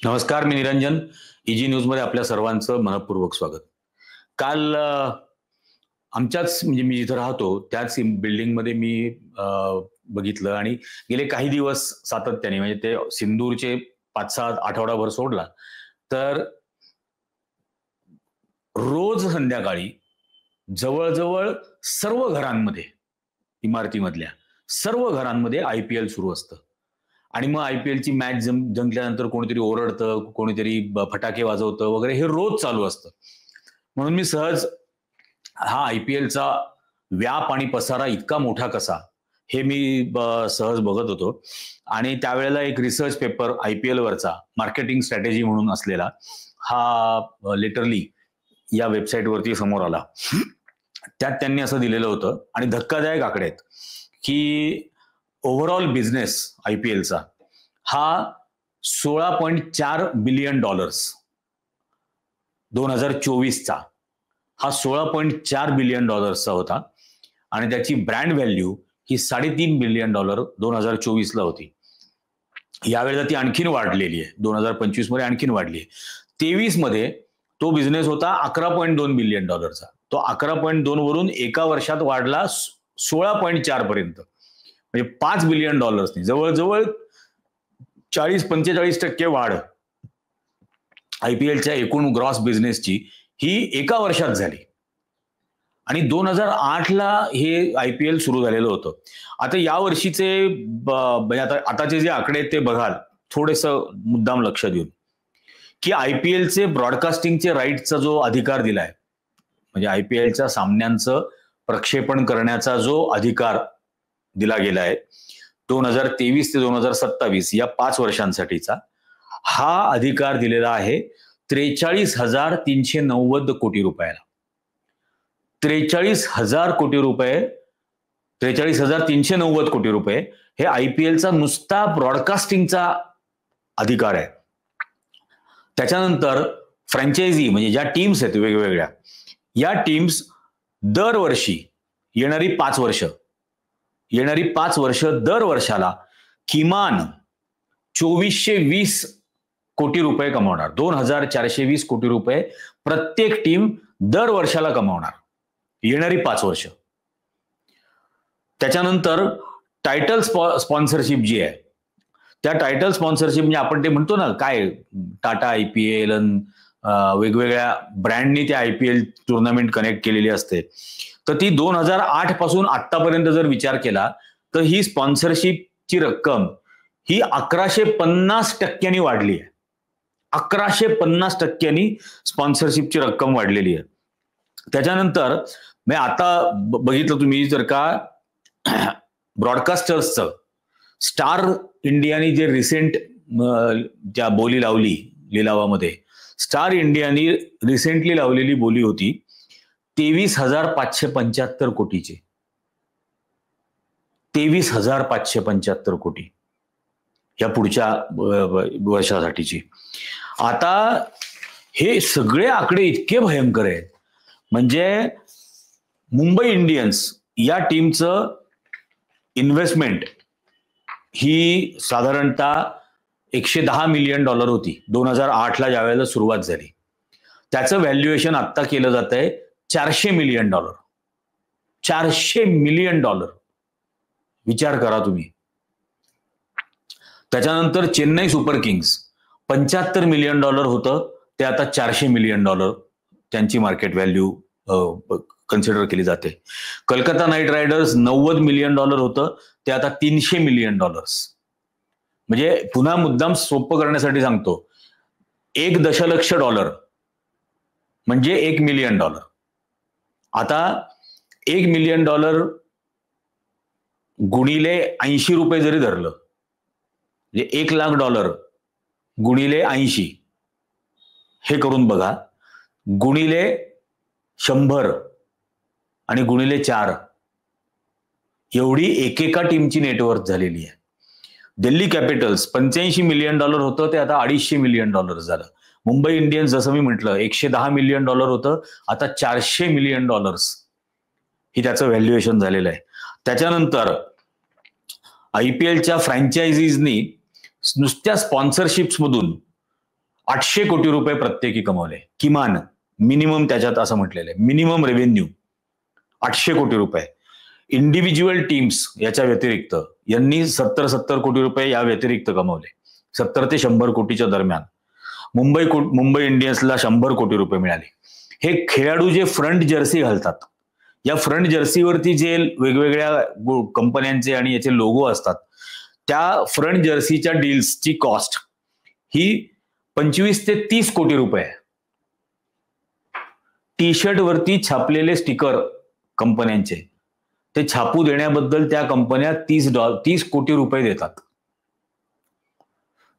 नमस्कार, मी निरंजन. इजी न्यूजमध्ये आपल्या सर्वांचं मनपूर्वक स्वागत. काल आमच्याच म्हणजे मी जिथं राहतो त्याच बिल्डिंगमध्ये मी बघितलं आणि गेले काही दिवस सातत्याने म्हणजे ते सिंदूरचे 5-6 आठवडाभर सोडला, तर रोज संध्याकाळी जवळ-जवळ सर्व घरांमध्ये, इमारतीमधल्या सर्व घरांमध्ये IPL सुरू असतं. आणि मग IPLची मॅच जिंकल्यानंतर कोणीतरी ओरडतं, कोणीतरी फटाके वाजवतं वगैरे हे रोज चालू असतं. म्हणून मी सहज हा IPLचा व्याप आणि पसारा इतका मोठा कसा, हे मी सहज बघत होतो आणि त्यावेळेला एक रिसर्च पेपर IPL वरचा मार्केटिंग स्ट्रॅटेजी म्हणून असलेला हा लिटरली या वेबसाईटवरती समोर आला. त्यात त्यांनी असं दिलेलं होतं आणि धक्कादायक आकडे आहेत की ओव्हरऑल बिझनेस IPLचा हा $16.4 बिलियन 2024चा हा $16.4 बिलियन होता आणि त्याची ब्रँड व्हॅल्यू ही $3.5 बिलियन 2024ला होती. यावेळेला ती आणखीन वाढलेली आहे, 2025 मध्ये आणखीन वाढली आहे. 23 मध्ये तो बिझनेस होता $11.2 बिलियन. तो 11.2 वरून एका वर्षात वाढला 16.4 पर्यंत, म्हणजे $5 बिलियन जवळजवळ 40-45% वाढ IPLच्या एकूण ग्रॉस बिझनेसची ही एका वर्षात झाली. आणि 2008ला हे IPL सुरू झालेलं होतं. आता या वर्षीचे आताचे जे आकडे ते बघाल थोडेसं मुद्दाम लक्ष देऊन की IPLचे ब्रॉडकास्टिंगचे राईटचा जो अधिकार दिलाय, म्हणजे IPLच्या सामन्यांचं प्रक्षेपण करण्याचा जो अधिकार दिला गेला आहे 2023 ते 2027 या 5 वर्षांसाठीचा, हा अधिकार दिलेला आहे 43,390 कोटी रुपयाला. 43,000 कोटी रुपये, 43,390 कोटी रुपये हे IPLचा नुसता ब्रॉडकास्टिंगचा अधिकार आहे. त्याच्यानंतर फ्रँचायझी म्हणजे ज्या टीम्स आहेत वेगवेगळ्या, या टीम्स दरवर्षी येणारी 5 वर्ष दर वर्षाला किमान 2420 कोटी रुपये कमावणार. 2420 कोटी रुपये प्रत्येक टीम दर वर्षाला कमावणार येणारी 5 वर्ष. त्याच्यानंतर टायटल स्पॉन्सरशिप जी आहे, त्या टायटल स्पॉन्सरशिप म्हणजे आपण ते म्हणतो ना काय टाटा IPL वेगवेगळ्या ब्रँडनी त्या IPL टुर्नामेंट कनेक्ट केलेली असते, तर ती 2008 पासून आतापर्यंत जर विचार केला तर ही स्पॉन्सरशिपची रक्कम ही 1150% वाढली आहे. 1150% स्पॉन्सरशिपची रक्कम वाढलेली आहे. त्याच्यानंतर आता बघितलं तुम्ही जर का ब्रॉडकास्टर्सचं स्टार इंडियानी जे रिसेंट ज्या बोली लावली लिलावामध्ये, स्टार इंडियानी रिसेंटली लावलेली बोली होती 23,575 कोटीची. 23,575 कोटी या पुढच्या वर्षासाठीची. आता हे सगळे आकडे इतके भयंकर आहेत, म्हणजे मुंबई इंडियन्स या टीमचं इन्व्हेस्टमेंट ही साधारणतः $110 मिलियन होती 2008ला ज्यावेळेला सुरुवात झाली. त्याचं व्हॅल्युएशन आता केलं जात आहे $400 मिलियन. $400 मिलियन विचार करा तुम्ही. त्याच्यानंतर चेन्नई सुपर किंग्स $75 मिलियन होतं, ते आता $400 मिलियन त्यांची मार्केट व्हॅल्यू कन्सिडर केली जाते. कलकत्ता नाईट रायडर्स $90 मिलियन होतं, ते आता $300 मिलियन. म्हणजे पुन्हा मुद्दाम सोपं करण्यासाठी सांगतो, $1 दशलक्ष म्हणजे $1 मिलियन. आता $1 मिलियन गुणिले 80 रुपये जरी धरलं, म्हणजे $1 लाख गुणिले 80 हे करून बघा, गुणिले 100 आणि गुणिले 4 एवढी एकेका टीमची नेटवर्थ झालेली आहे. दिल्ली कॅपिटल्स $85 मिलियन होतं, ते आता $250 मिलियन झालं. मुंबई इंडियन्स जसं मी म्हटलं $110 मिलियन होतं, आता $400 मिलियन ही त्याचं व्हॅल्युएशन झालेलं आहे. त्याच्यानंतर IPLच्या फ्रँचायझीजनी नुसत्या स्पॉन्सरशिप्स मधून 800 कोटी रुपये प्रत्येकी कमवले. किमान, मिनिमम त्याच्यात असं म्हटलेलं आहे. मिनिमम रेव्हेन्यू 800 कोटी रुपये. इंडिव्हिज्युअल टीम्स याच्या व्यतिरिक्त यांनी 70 कोटी रुपये या व्यतिरिक्त कमवले. 70 ते 100 कोटीच्या दरम्यान. मुंबई इंडियन्सला 100 कोटी रुपये मिळाले. हे खेळाडू जे फ्रंट जर्सी घालतात, या फ्रंट जर्सीवरती जे वेगवेगळ्या कंपन्यांचे आणि याचे लोगो असतात, त्या फ्रंट जर्सीच्या डील्सची कॉस्ट ही 25 ते 30 कोटी रुपये. टी शर्ट वरती छापलेले स्टिकर कंपन्यांचे ते छापू देण्याबद्दल त्या कंपन्या 30 कोटी रुपये देतात.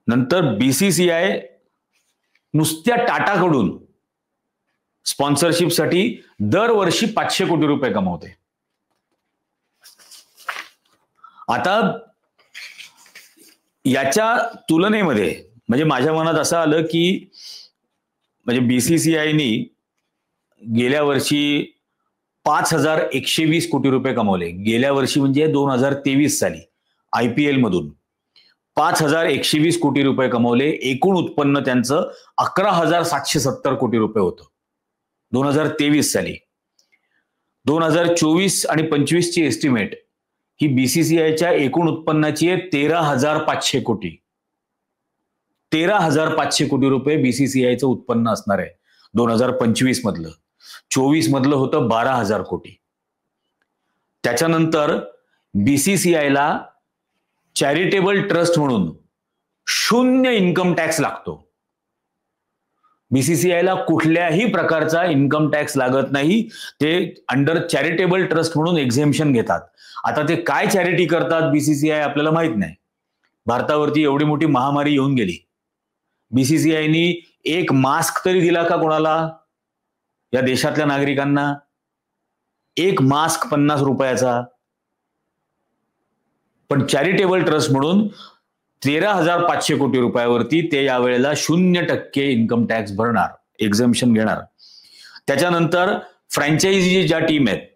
नंतर बीसीसीआय नुसत्या टाटाकडून स्पॉन्सरशिपसाठी दरवर्षी 500 कोटी रुपये कमवते. आता याच्या तुलनेमध्ये म्हणजे माझ्या मनात असं आलं की म्हणजे बीसीसीआयनी गेल्या वर्षी 5120 कोटी रुपये कमवले. गेल्या वर्षी म्हणजे 2023 साली IPL मधून 5120 कोटी रुपये कमवले. एकूण उत्पन्न त्यांचं 11,770 कोटी रुपये होतं 2023 साली. 2024 आणि 25 ची एस्टिमेट ही बीसीसीआयच्या एकूण उत्पन्नाची आहे 13,500 कोटी. 13,500 कोटी रुपये बीसीसीआयचं उत्पन्न असणार आहे 2025 मधलं. 24 मधलं होतं 12,000 कोटी. त्याच्यानंतर बीसीसीआयला चॅरिटेबल ट्रस्ट म्हणून 0 इन्कम टॅक्स लागतो. बीसीसीआयला कुठल्याही प्रकारचा इन्कम टॅक्स लागत नाही. ते अंडर चॅरिटेबल ट्रस्ट म्हणून एक्झेम्पशन घेतात. आता ते काय चॅरिटी करतात बीसीसीआय आपल्याला माहित नाही. भारतावरती एवढी मोठी महामारी येऊन गेली, बीसीसीआयनी एक मास्क तरी दिला का कोणाला, या देशातल्या नागरिकांना? एक मास्क 50 रुपयाचा. पण चॅरिटेबल ट्रस्ट म्हणून 13,500 कोटी रुपयावरती ते यावेळेला 0% इन्कम टॅक्स भरणार, एक्झम्पशन घेणार. त्याच्यानंतर फ्रँचायझी ज्या टीम आहेत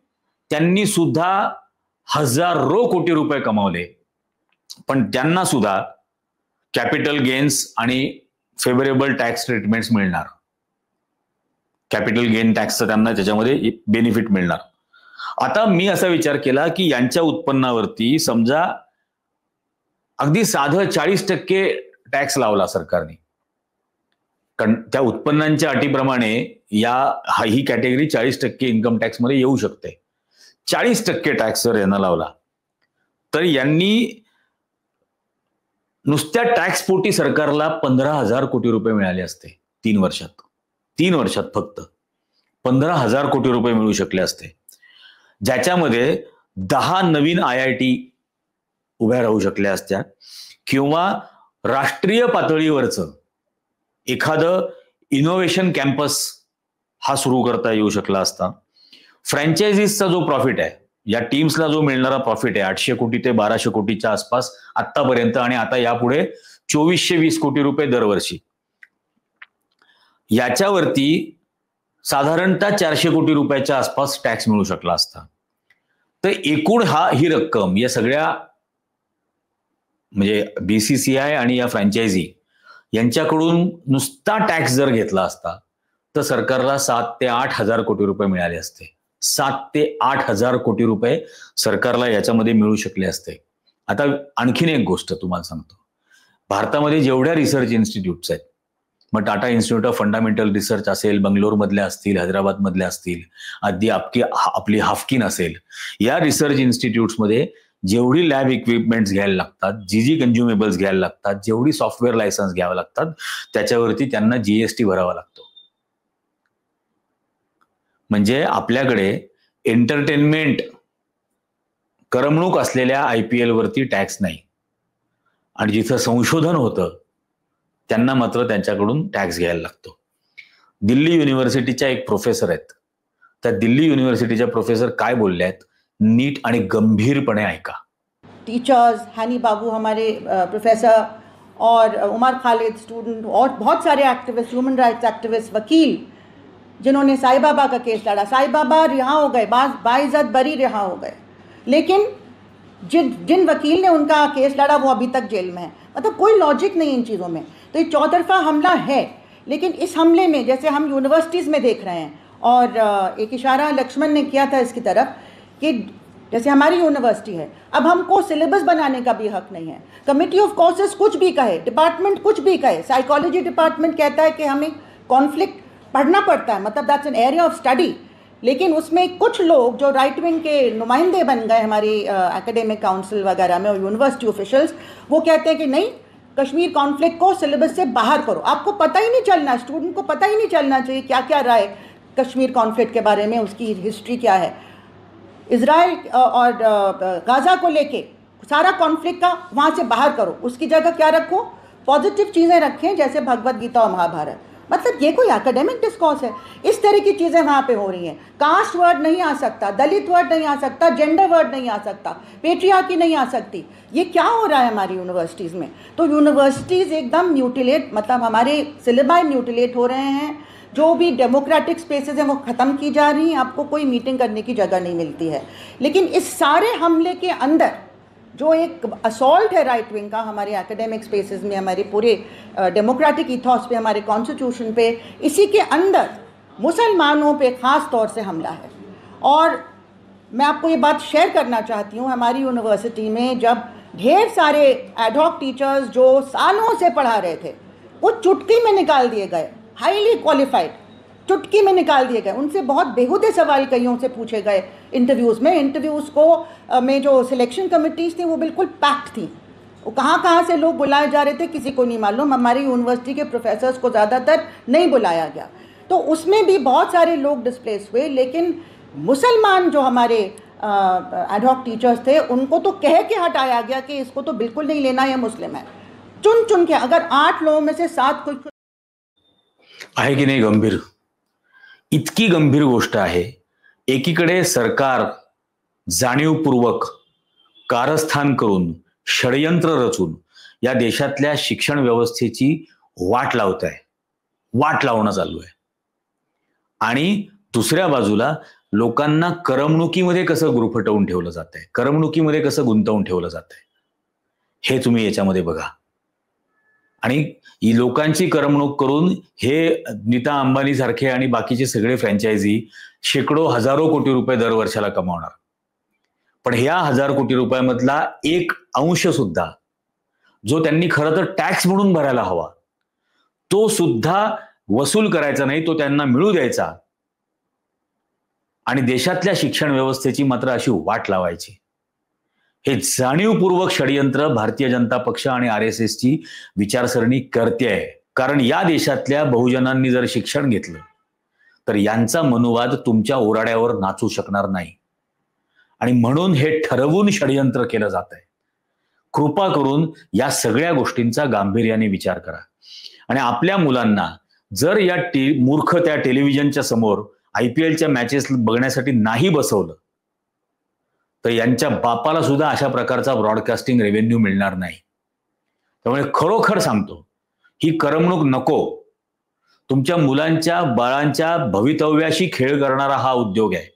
त्यांनी सुद्धा हजारो कोटी रुपये कमावले, पण त्यांना सुद्धा कॅपिटल गेन्स आणि फेवरेबल टॅक्स ट्रीटमेंट्स मिळणार. कॅपिटल गेन टॅक्सचं त्यांना त्याच्यामध्ये बेनिफिट मिळणार. आता मी असा विचार केला की यांच्या उत्पन्नावरती समजा अगदी साधं 40% टॅक्स लावला सरकारने, कारण त्या उत्पन्नांच्या अटीप्रमाणे ही कॅटेगरी 40% इन्कम टॅक्स मध्ये येऊ शकते. 40% टॅक्स जर यांना लावला तर यांनी नुसत्या टॅक्स पोटी सरकारला 15,000 कोटी रुपये मिळाले असते 3 वर्षात. 3 वर्षात फक्त 15,000 कोटी रुपये मिळू शकले असते, ज्याच्यामध्ये 10 नवीन IIT उभ्या राहू शकल्या असत्या, किंवा राष्ट्रीय पातळीवरचं एखादं इनोव्हेशन कॅम्पस हा सुरू करता येऊ शकला असता. फ्रँचायझीसचा जो प्रॉफिट आहे, या टीम्सला जो मिळणारा प्रॉफिट आहे 800 कोटी ते 1200 कोटीच्या आसपास आतापर्यंत, आणि आता यापुढे 2420 कोटी रुपये दरवर्षी, याच्यावरती साधारणतः 400 कोटी रुपयाच्या आसपास टॅक्स मिळू शकला असता. तर एकूण ही रक्कम या सगळ्या म्हणजे बीसीसीआय आणि या फ्रँचायझी यांच्याकडून नुसता टॅक्स जर घेतला असता तर सरकारला 7 ते 8 हजार कोटी रुपये मिळाले असते. 7 ते 8 हजार कोटी रुपये सरकारला याच्यामध्ये मिळू शकले असते. आता आणखीन एक गोष्ट तुम्हाला सांगतो. भारतामध्ये जेवढ्या रिसर्च इन्स्टिट्यूट्स आहेत, मग Tata institute of fundamental research असेल, बंगलोरमधल्या असतील, हैदराबाद मधल्या असतील, आधी आपली हाफकिन असेल, या रिसर्च इन्स्टिट्यूट्समध्ये जेवढी लॅब इक्विपमेंट्स घ्यायला लागतात, जी कन्झ्युमेबल्स घ्यायला लागतात, जेवढी सॉफ्टवेअर लायसन्स घ्यावं लागतात, त्याच्यावरती त्यांना GST भरावा लागतो. म्हणजे आपल्याकडे एंटरटेनमेंट करमणूक असलेल्या IPL वरती टॅक्स नाही, आणि जिथं संशोधन होतं त्यांना मात्र त्यांच्याकडून टॅक्स घ्यायला लागतो. दिल्ली युनिव्हर्सिटीच्या एक प्रोफेसर आहेत, त्या दिल्ली युनिव्हर्सिटीच्या प्रोफेसर काय बोलले आहेत नीट आणि गंभीरपणे ऐका. टीचर्स, हनी बाबू हमारे प्रोफेसर, और उमर खालिद स्टूडेंट, और बहुत सारे एक्टिविस्ट, ह्यूमन राइट्स एक्टिविस्ट, वकील, जिन्होंने साईं बाबा का केस लड़ा. साईं बाबा रिहा हो गए, बाइज्जत बरी रिहा हो गए, लेकिन जिन वकील ने उनका केस लड़ा वो अभी तक जेल में है. मतलब कोई लॉजिक नहीं इन चीज़ों में. तो ये चौतरफा हमला है. लेकिन इस हमले में जैसे हम यूनिवर्सिटीज़ में देख रहे हैं, और एक इशारा लक्ष्मण ने किया था इसकी तरफ कि जैसे हमारी यूनिवर्सिटी है, अब हमको सिलेबस बनाने का भी हक नहीं है। कमिटी ऑफ कोर्सेज कुछ भी कहे, डिपार्टमेंट कुछ भी कहे, साइकोलॉजी डिपार्टमेंट कहता है कि हमें कॉन्फ्लिक्ट पढ़ना पड़ता है, मतलब that's an area of study, लेकिन उसमें कुछ लोग जो राइट विंग के नुमाइंदे बन गए हमारी एकेडमिक काउंसिल वगैरह में और यूनिवर्सिटी ऑफिशियल्स, वो कहते हैं कि नहीं, कश्मीर कॉन्फ्लिक्ट को सिलेबस से बाहर करो, आपको पता ही नहीं चलना, स्टूडेंट को पता ही नहीं चलना चाहिए क्या क्या रहा है कश्मीर कॉन्फ्लिक्ट के बारे में, उसकी हिस्ट्री क्या है। इजराइल और गाज़ा को लेके सारा कॉन्फ्लिक्ट का वहाँ से बाहर करो, उसकी जगह क्या रखो, पॉजिटिव चीज़ें रखें जैसे भगवद गीता और महाभारत। मतलब ये कोई एकेडमिक डिस्कोर्स है? इस तरह की चीज़ें वहाँ पे हो रही हैं। कास्ट वर्ड नहीं आ सकता, दलित वर्ड नहीं आ सकता, जेंडर वर्ड नहीं आ सकता, पेट्रियार्की नहीं आ सकती। ये क्या हो रहा है हमारी यूनिवर्सिटीज़ में? तो यूनिवर्सिटीज़ एकदम म्यूटिलेट, मतलब हमारे सिलेबाई म्यूटिलेट हो रहे हैं, जो भी डेमोक्रेटिक स्पेसेस हैं वो ख़त्म की जा रही हैं, आपको कोई मीटिंग करने की जगह नहीं मिलती है। लेकिन इस सारे हमले के अंदर जो एक असॉल्ट है राइट विंग का हमारे एकेडमिक स्पेसेस में, हमारे पूरे डेमोक्रेटिक इथॉस पे, हमारे कॉन्स्टिट्यूशन पे, इसी के अंदर मुसलमानों पे ख़ास तौर से हमला है। और मैं आपको ये बात शेयर करना चाहती हूँ, हमारी यूनिवर्सिटी में जब ढेर सारे एडहॉक टीचर्स जो सालों से पढ़ा रहे थे वो चुटकी में निकाल दिए गए, हाईली क्वालिफाइड, चुटकी में निकाल दिए गए। उनसे बहुत बेहुदे सवाल कईयों से पूछे गए इंटरव्यूज़ में। इंटरव्यूज़ को में जो सिलेक्शन कमिटीज़ थी वो बिल्कुल पैक्ड थी, वो कहाँ से लोग बुलाए जा रहे थे किसी को नहीं मालूम। हमारी यूनिवर्सिटी के प्रोफेसर्स को ज़्यादातर नहीं बुलाया गया, तो उसमें भी बहुत सारे लोग डिस्प्लेस हुए। लेकिन मुसलमान जो हमारे एडहॉक टीचर्स थे उनको तो कह के हटाया गया कि इसको तो बिल्कुल नहीं लेना, ये मुस्लिम है। चुन के अगर 8 लोगों में से 7 कोई आहे की नाही गंभीर, इतकी गंभीर गोष्ट आहे। एकीकडे सरकार जाणीवपूर्वक कारस्थान करून, षडयंत्र रचून या देशातल्या शिक्षण व्यवस्थेची वाट लावत आहे, वाट लावणं चालू आहे। आणि दुसऱ्या बाजूला लोकांना करमणुकीमध्ये कसं गुरफटवून ठेवलं जात आहे, करमणुकीमध्ये कसं गुंतवून ठेवलं जात आहे, हे तुम्ही याच्यामध्ये बघा। आणि ही लोकांची करमणूक करून हे नीता अंबानी सारखे आणि बाकीचे सगळे फ्रँचायझी शेकडो हजारो कोटी रुपये दर वर्षाला कमावणार, पण ह्या 1000 कोटी रुपयामधला एक अंश सुद्धा जो त्यांनी खरं तर टॅक्स म्हणून भरायला हवा तो सुद्धा वसूल करायचा नाही, तो त्यांना मिळू द्यायचा आणि देशातल्या शिक्षण व्यवस्थेची मात्र अशी वाट लावायची। हे जाणीवपूर्वक षडयंत्र भारतीय जनता पक्ष आणि RSSची विचारसरणी करते आहे। कारण या देशातल्या बहुजनांनी जर शिक्षण घेतलं तर यांचा मनुवाद तुमच्या ओराड्यावर नाचू शकणार नाही, आणि म्हणून हे ठरवून षडयंत्र केलं जात आहे। कृपा करून या सगळ्या गोष्टींचा गांभीर्याने विचार करा आणि आपल्या मुलांना जर या मूर्ख त्या टेलिव्हिजनच्या समोर IPLच्या मॅचेस बघण्यासाठी नाही बसवलं तर यांच्या बापाला सुद्धा अशा प्रकारचा ब्रॉडकास्टिंग रेव्हेन्यू मिळणार नाही। त्यामुळे खरोखर सांगतो, ही करमणूक नको। तुमच्या मुलांच्या बाळांच्या भवितव्याशी खेळ करणारा हा उद्योग आहे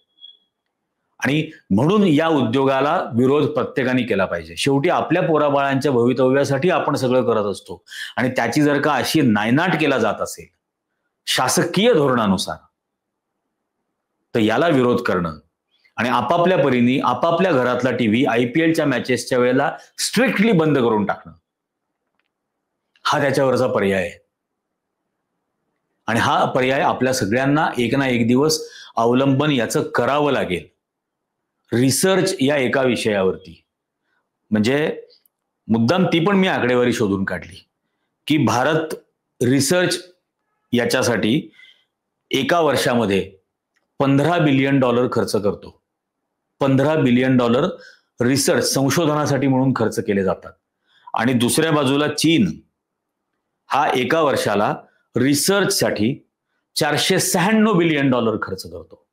आणि म्हणून या उद्योगाला विरोध प्रत्येकाने केला पाहिजे। शेवटी आपल्या पोराबाळांच्या भवितव्यासाठी आपण सगळं करत असतो आणि त्याची जर का अशी नायनाट केला जात असेल शासकीय धोरणानुसार तर याला विरोध करणं आणि आपापल्या परीने आपापल्या घरातला टीव्ही IPLच्या मॅचेसच्या वेळेला स्ट्रिक्टली बंद करून टाकणं हा त्याच्यावरचा पर्याय आहे। आणि हा पर्याय आपल्या सगळ्यांना एक ना एक दिवस अवलंबन याचं करावं लागेल। रिसर्च या एका विषयावरती, म्हणजे मुद्दाम ती पण मी आकडेवारी शोधून काढली की भारत रिसर्च याच्यासाठी एका वर्षामध्ये $15 बिलियन खर्च करतो। $15 बिलियन रिसर्च संशोधनासाठी म्हणून खर्च केले जातात। आणि दुसऱ्या बाजूला चीन हा एका वर्षाला रिसर्चसाठी $496 बिलियन खर्च करतो।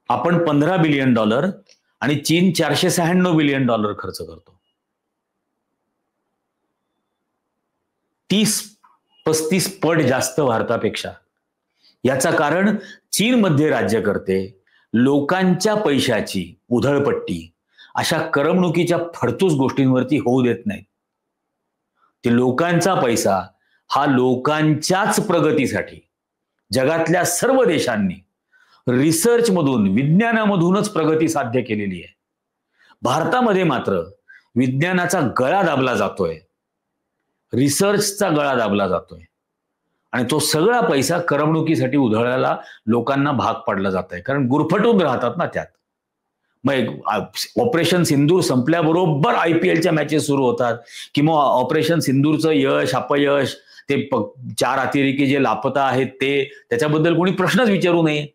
आपण $15 बिलियन आणि चीन $496 बिलियन खर्च करतो। 30-35 पट जास्त भारतापेक्षा। याचा कारण चीनमध्ये राज्यकर्ते लोकांच्या पैशाची उधळपट्टी अशा करमणुकीच्या फडतूस गोष्टींवरती होऊ देत नाहीत। ते लोकांचा पैसा हा लोकांच्याच प्रगतीसाठी जगातल्या सर्व देशांनी रिसर्चमधून, विज्ञानामधूनच प्रगती साध्य केलेली आहे. भारतामध्ये मात्र विज्ञानाचा गळा दाबला जातोय, रिसर्चचा गळा दाबला जातोय आणि तो सगळा पैसा करमणुकीसाठी उधळायला लोकांना भाग पाडला जात आहे. कारण गुरफटून राहतात ना त्यात. मग ऑपरेशन सिंदूर संपल्याबरोबर IPLच्या मॅचेस सुरू होतात, किंवा ऑपरेशन सिंदूरचं यश अपयश, ते 4 अतिरेकी जे लापता आहेत ते, त्याच्याबद्दल कोणी प्रश्नच विचारू नये.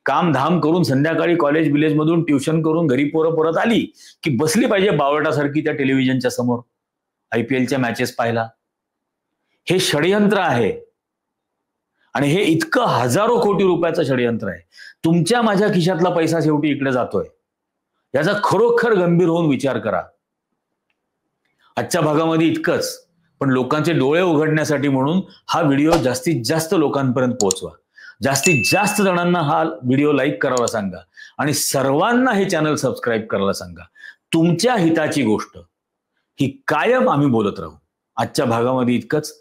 काम धाम करून संध्याकाळी कॉलेज विलेज मधून ट्युशन करून घरी पोरं परत आली की बसली पाहिजे बावटासारखी त्या टेलिव्हिजनच्या समोर IPLच्या मॅचेस पाहायला. हे षडयंत्र आहे आणि हे इतकं हजारो कोटी रुपयाचं षडयंत्र आहे. तुमच्या माझ्या खिशातला पैसा शेवटी इकडे जातोय, याचा खरोखर गंभीर होऊन विचार करा. आजच्या भागामध्ये इतकंच, पण लोकांचे डोळे उघडण्यासाठी म्हणून हा व्हिडिओ जास्तीत जास्त लोकांपर्यंत पोहोचवा. जास्तीत जास्त जणांना हा व्हिडिओ लाईक करायला सांगा आणि सर्वांना हे चॅनल सबस्क्राईब करायला सांगा. तुमच्या हिताची गोष्ट ही कायम आम्ही बोलत राहू. आजच्या भागामध्ये इतकंच.